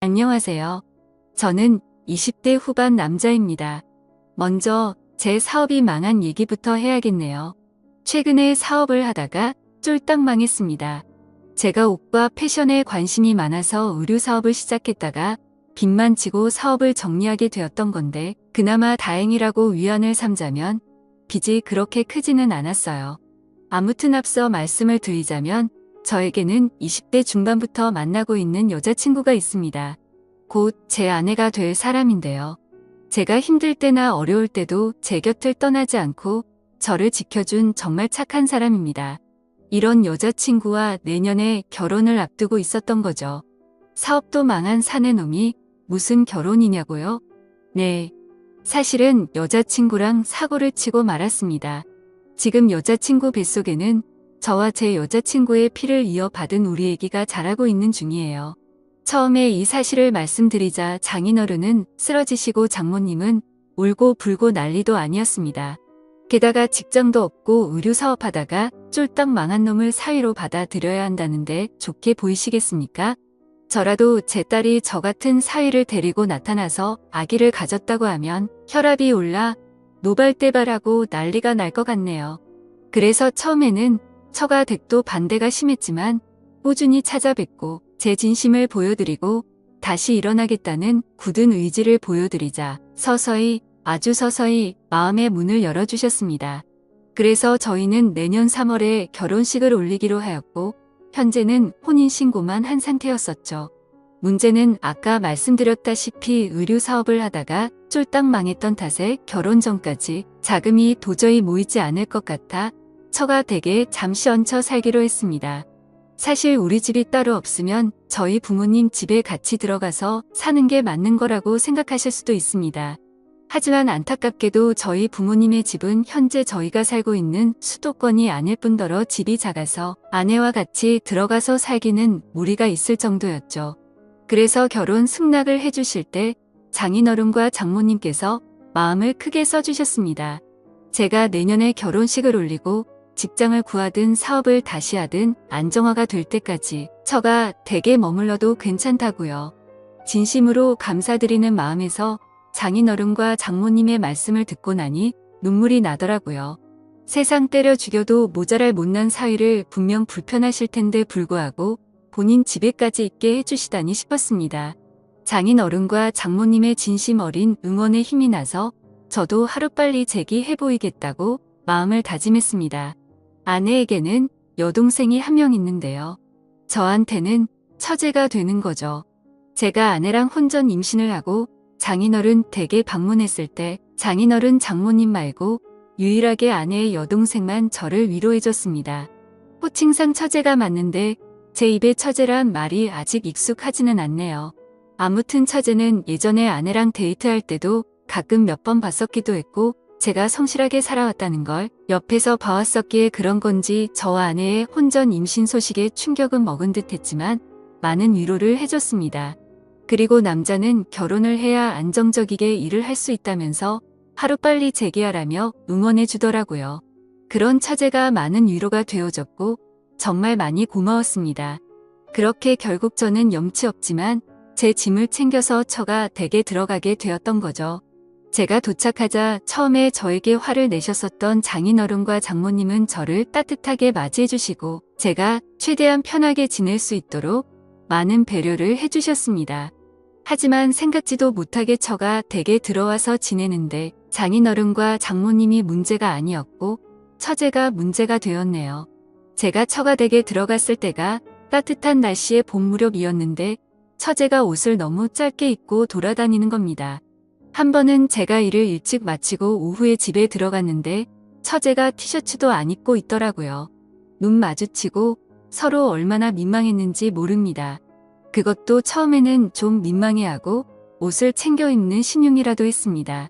안녕하세요. 저는 20대 후반 남자입니다. 먼저 제 사업이 망한 얘기부터 해야겠네요. 최근에 사업을 하다가 쫄딱 망했습니다. 제가 옷과 패션에 관심이 많아서 의류 사업을 시작했다가 빚만 지고 사업을 정리하게 되었던 건데 그나마 다행이라고 위안을 삼자면 빚이 그렇게 크지는 않았어요. 아무튼 앞서 말씀을 드리자면 저에게는 20대 중반부터 만나고 있는 여자친구가 있습니다. 곧 제 아내가 될 사람인데요. 제가 힘들 때나 어려울 때도 제 곁을 떠나지 않고 저를 지켜준 정말 착한 사람입니다. 이런 여자친구와 내년에 결혼을 앞두고 있었던 거죠. 사업도 망한 사내놈이 무슨 결혼이냐고요? 네. 사실은 여자친구랑 사고를 치고 말았습니다. 지금 여자친구 뱃속에는 저와 제 여자친구의 피를 이어받은 우리 애기가 자라고 있는 중이에요. 처음에 이 사실을 말씀드리자 장인어른은 쓰러지시고 장모님은 울고 불고 난리도 아니었습니다. 게다가 직장도 없고 의류 사업하다가 쫄딱 망한 놈을 사위로 받아들여야 한다는데 좋게 보이시겠습니까? 저라도 제 딸이 저 같은 사위를 데리고 나타나서 아기를 가졌다고 하면 혈압이 올라 노발대발하고 난리가 날 것 같네요. 그래서 처음에는 처가 댁도 반대가 심했지만 꾸준히 찾아뵙고 제 진심을 보여드리고 다시 일어나겠다는 굳은 의지를 보여드리자 서서히 아주 서서히 마음의 문을 열어주셨습니다. 그래서 저희는 내년 3월에 결혼식을 올리기로 하였고 현재는 혼인신고만 한 상태였었죠. 문제는 아까 말씀드렸다시피 의류 사업을 하다가 쫄딱 망했던 탓에 결혼 전까지 자금이 도저히 모이지 않을 것 같아 처가 댁에 잠시 얹혀 살기로 했습니다. 사실 우리 집이 따로 없으면 저희 부모님 집에 같이 들어가서 사는 게 맞는 거라고 생각하실 수도 있습니다. 하지만 안타깝게도 저희 부모님의 집은 현재 저희가 살고 있는 수도권이 아닐 뿐더러 집이 작아서 아내와 같이 들어가서 살기는 무리가 있을 정도였죠. 그래서 결혼 승낙을 해주실 때 장인어른과 장모님께서 마음을 크게 써주셨습니다. 제가 내년에 결혼식을 올리고 직장을 구하든 사업을 다시 하든 안정화가 될 때까지 처가 댁에 머물러도 괜찮다고요. 진심으로 감사드리는 마음에서 장인어른과 장모님의 말씀을 듣고 나니 눈물이 나더라고요. 세상 때려 죽여도 모자랄 못난 사위를 분명 불편하실 텐데 불구하고 본인 집에까지 있게 해주시다니 싶었습니다. 장인어른과 장모님의 진심 어린 응원에 힘이 나서 저도 하루빨리 재기해 보이겠다고 마음을 다짐했습니다. 아내에게는 여동생이 한 명 있는데요. 저한테는 처제가 되는 거죠. 제가 아내랑 혼전 임신을 하고 장인어른 댁에 방문했을 때 장인어른 장모님 말고 유일하게 아내의 여동생만 저를 위로해줬습니다. 호칭상 처제가 맞는데 제 입에 처제란 말이 아직 익숙하지는 않네요. 아무튼 처제는 예전에 아내랑 데이트할 때도 가끔 몇 번 봤었기도 했고 제가 성실하게 살아왔다는 걸 옆에서 봐왔었기에 그런 건지 저와 아내의 혼전 임신 소식에 충격은 먹은 듯 했지만 많은 위로를 해줬습니다. 그리고 남자는 결혼을 해야 안정적이게 일을 할 수 있다면서 하루빨리 재기하라며 응원해 주더라고요. 그런 처제가 많은 위로가 되어줬고 정말 많이 고마웠습니다. 그렇게 결국 저는 염치 없지만 제 짐을 챙겨서 처가 댁에 들어가게 되었던 거죠. 제가 도착하자 처음에 저에게 화를 내셨었던 장인어른과 장모님은 저를 따뜻하게 맞이해 주시고 제가 최대한 편하게 지낼 수 있도록 많은 배려를 해주셨습니다. 하지만 생각지도 못하게 처가 댁에 들어와서 지내는데 장인어른과 장모님이 문제가 아니었고 처제가 문제가 되었네요. 제가 처가 댁에 들어갔을 때가 따뜻한 날씨의 봄 무렵이었는데 처제가 옷을 너무 짧게 입고 돌아다니는 겁니다. 한 번은 제가 일을 일찍 마치고 오후에 집에 들어갔는데 처제가 티셔츠도 안 입고 있더라고요. 눈 마주치고 서로 얼마나 민망했는지 모릅니다. 그것도 처음에는 좀 민망해하고 옷을 챙겨 입는 신용이라도 했습니다.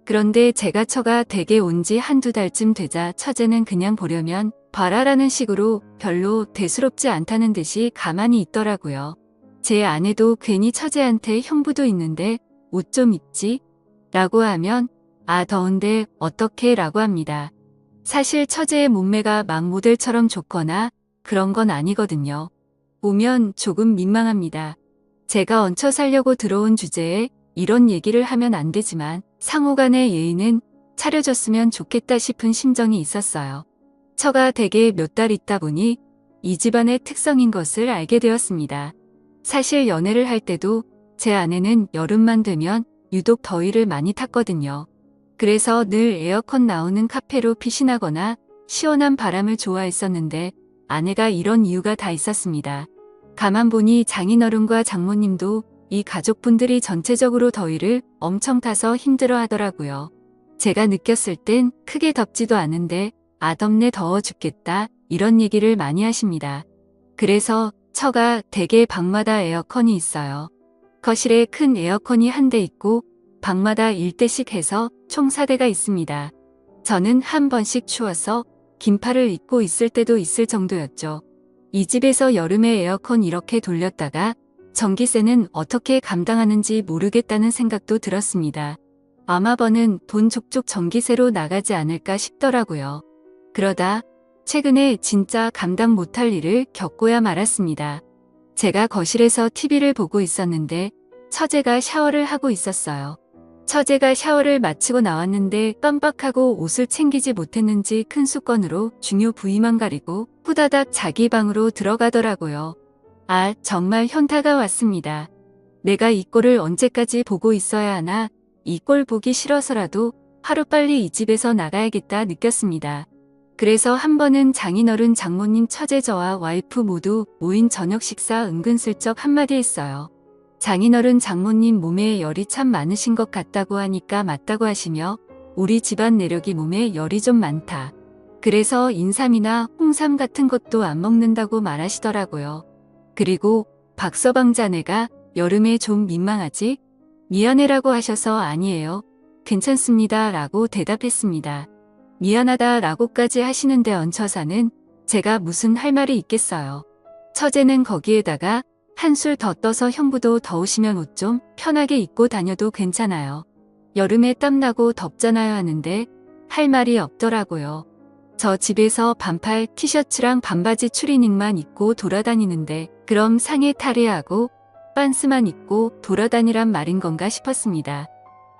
그런데 제가 처가 댁에 온 지 한두 달쯤 되자 처제는 그냥 보려면 봐라라는 식으로 별로 대수롭지 않다는 듯이 가만히 있더라고요. 제 아내도 괜히 처제한테 형부도 있는데 옷 좀 입지? 라고 하면 아 더운데 어떡해 라고 합니다. 사실 처제의 몸매가 막 모델처럼 좋거나 그런 건 아니거든요. 보면 조금 민망합니다. 제가 얹혀 살려고 들어온 주제에 이런 얘기를 하면 안 되지만 상호 간의 예의는 차려졌으면 좋겠다 싶은 심정이 있었어요. 처가 댁에 몇 달 있다 보니 이 집안의 특성인 것을 알게 되었습니다. 사실 연애를 할 때도 제 아내는 여름만 되면 유독 더위를 많이 탔거든요. 그래서 늘 에어컨 나오는 카페로 피신하거나 시원한 바람을 좋아했었는데 아내가 이런 이유가 다 있었습니다. 가만 보니 장인어른과 장모님도 이 가족분들이 전체적으로 더위를 엄청 타서 힘들어 하더라고요. 제가 느꼈을 땐 크게 덥지도 않은데 아 덥네 더워 죽겠다 이런 얘기를 많이 하십니다. 그래서 처가 댁에 방마다 에어컨이 있어요. 거실에 큰 에어컨이 한 대 있고 방마다 1대씩 해서 총 4대가 있습니다. 저는 한 번씩 추워서 긴팔을 입고 있을 때도 있을 정도였죠. 이 집에서 여름에 에어컨 이렇게 돌렸다가 전기세는 어떻게 감당하는지 모르겠다는 생각도 들었습니다. 아마 버는 돈 족족 전기세로 나가지 않을까 싶더라고요. 그러다 최근에 진짜 감당 못할 일을 겪고야 말았습니다. 제가 거실에서 TV를 보고 있었는데 처제가 샤워를 하고 있었어요. 처제가 샤워를 마치고 나왔는데 깜빡하고 옷을 챙기지 못했는지 큰 수건으로 중요 부위만 가리고 후다닥 자기 방으로 들어가더라고요. 아, 정말 현타가 왔습니다. 내가 이 꼴을 언제까지 보고 있어야 하나, 이 꼴 보기 싫어서라도 하루빨리 이 집에서 나가야겠다 느꼈습니다. 그래서 한 번은 장인어른 장모님 처제 저와 와이프 모두 모인 저녁 식사 은근슬쩍 한마디 했어요. 장인어른 장모님 몸에 열이 참 많으신 것 같다고 하니까 맞다고 하시며 우리 집안 내력이 몸에 열이 좀 많다. 그래서 인삼이나 홍삼 같은 것도 안 먹는다고 말하시더라고요. 그리고 박서방 자네가 여름에 좀 민망하지? 미안해라고 하셔서 아니에요. 괜찮습니다 라고 대답했습니다. 미안하다 라고까지 하시는데 얹혀사는 제가 무슨 할 말이 있겠어요. 처제는 거기에다가 한술 더 떠서 형부도 더우시면 옷 좀 편하게 입고 다녀도 괜찮아요. 여름에 땀나고 덥잖아요 하는데 할 말이 없더라고요. 저 집에서 반팔 티셔츠랑 반바지 추리닝만 입고 돌아다니는데 그럼 상의 탈의하고 빤스만 입고 돌아다니란 말인 건가 싶었습니다.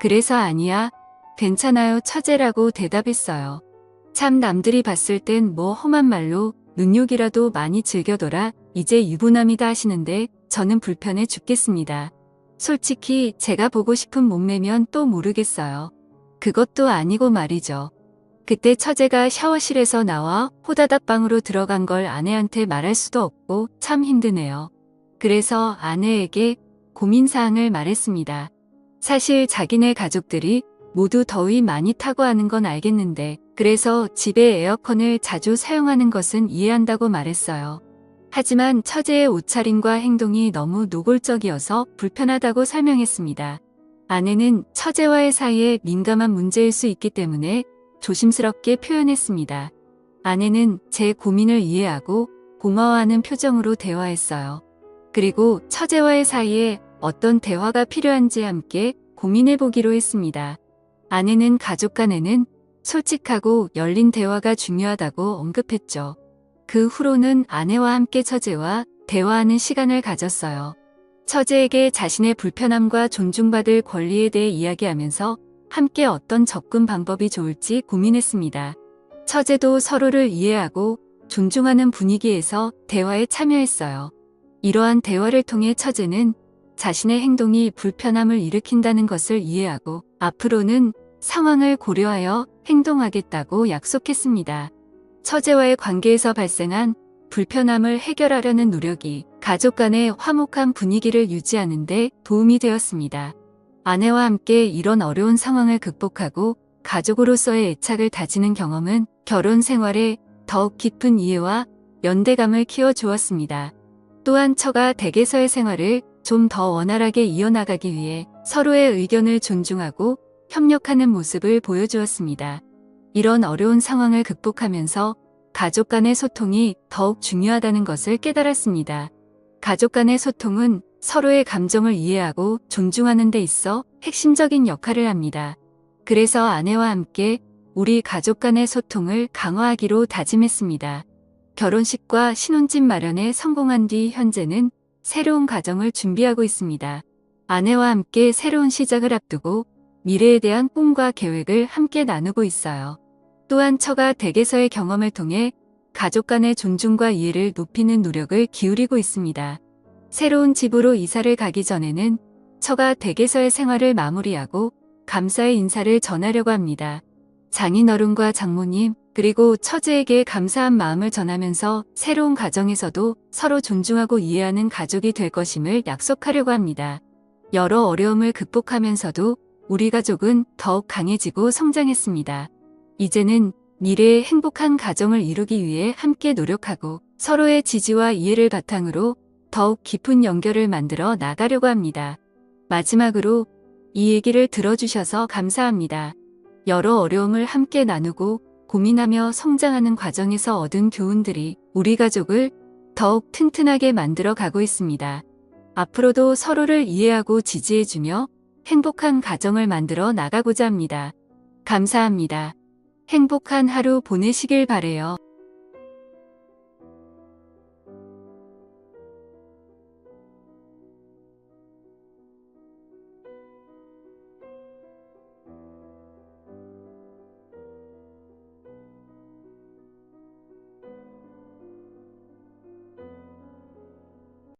그래서 아니야, 괜찮아요 처제라고 대답했어요. 참 남들이 봤을 땐 뭐 험한 말로 눈욕이라도 많이 즐겨둬라 이제 유부남이다 하시는데 저는 불편해 죽겠습니다. 솔직히 제가 보고 싶은 몸매면 또 모르겠어요. 그것도 아니고 말이죠. 그때 처제가 샤워실에서 나와 호다닥 방으로 들어간 걸 아내한테 말할 수도 없고 참 힘드네요. 그래서 아내에게 고민사항을 말했습니다. 사실 자기네 가족들이 모두 더위 많이 타고 하는 건 알겠는데 그래서 집에 에어컨을 자주 사용하는 것은 이해한다고 말했어요. 하지만 처제의 옷차림과 행동이 너무 노골적이어서 불편하다고 설명했습니다. 아내는 처제와의 사이에 민감한 문제일 수 있기 때문에 조심스럽게 표현했습니다. 아내는 제 고민을 이해하고 고마워하는 표정으로 대화했어요. 그리고 처제와의 사이에 어떤 대화가 필요한지 함께 고민해보기로 했습니다. 아내는 가족 간에는 솔직하고 열린 대화가 중요하다고 언급했죠. 그 후로는 아내와 함께 처제와 대화하는 시간을 가졌어요. 처제에게 자신의 불편함과 존중받을 권리에 대해 이야기하면서 함께 어떤 접근 방법이 좋을지 고민했습니다. 처제도 서로를 이해하고 존중하는 분위기에서 대화에 참여했어요. 이러한 대화를 통해 처제는 자신의 행동이 불편함을 일으킨다는 것을 이해하고 앞으로는 상황을 고려하여 행동하겠다고 약속했습니다. 처제와의 관계에서 발생한 불편함을 해결하려는 노력이 가족 간의 화목한 분위기를 유지하는 데 도움이 되었습니다. 아내와 함께 이런 어려운 상황을 극복하고 가족으로서의 애착을 다지는 경험은 결혼 생활에 더욱 깊은 이해와 연대감을 키워주었습니다. 또한 처가 댁에서의 생활을 좀 더 원활하게 이어나가기 위해 서로의 의견을 존중하고 협력하는 모습을 보여주었습니다. 이런 어려운 상황을 극복하면서 가족 간의 소통이 더욱 중요하다는 것을 깨달았습니다. 가족 간의 소통은 서로의 감정을 이해하고 존중하는 데 있어 핵심적인 역할을 합니다. 그래서 아내와 함께 우리 가족 간의 소통을 강화하기로 다짐했습니다. 결혼식과 신혼집 마련에 성공한 뒤 현재는 새로운 가정을 준비하고 있습니다. 아내와 함께 새로운 시작을 앞두고 미래에 대한 꿈과 계획을 함께 나누고 있어요. 또한 처가 댁에서의 경험을 통해 가족 간의 존중과 이해를 높이는 노력을 기울이고 있습니다. 새로운 집으로 이사를 가기 전에는 처가 댁에서의 생활을 마무리하고 감사의 인사를 전하려고 합니다. 장인어른과 장모님, 그리고 처제에게 감사한 마음을 전하면서 새로운 가정에서도 서로 존중하고 이해하는 가족이 될 것임을 약속하려고 합니다. 여러 어려움을 극복하면서도 우리 가족은 더욱 강해지고 성장했습니다. 이제는 미래의 행복한 가정을 이루기 위해 함께 노력하고 서로의 지지와 이해를 바탕으로 더욱 깊은 연결을 만들어 나가려고 합니다. 마지막으로 이 얘기를 들어주셔서 감사합니다. 여러 어려움을 함께 나누고 고민하며 성장하는 과정에서 얻은 교훈들이 우리 가족을 더욱 튼튼하게 만들어 가고 있습니다. 앞으로도 서로를 이해하고 지지해주며 행복한 가정을 만들어 나가고자 합니다. 감사합니다. 행복한 하루 보내시길 바래요.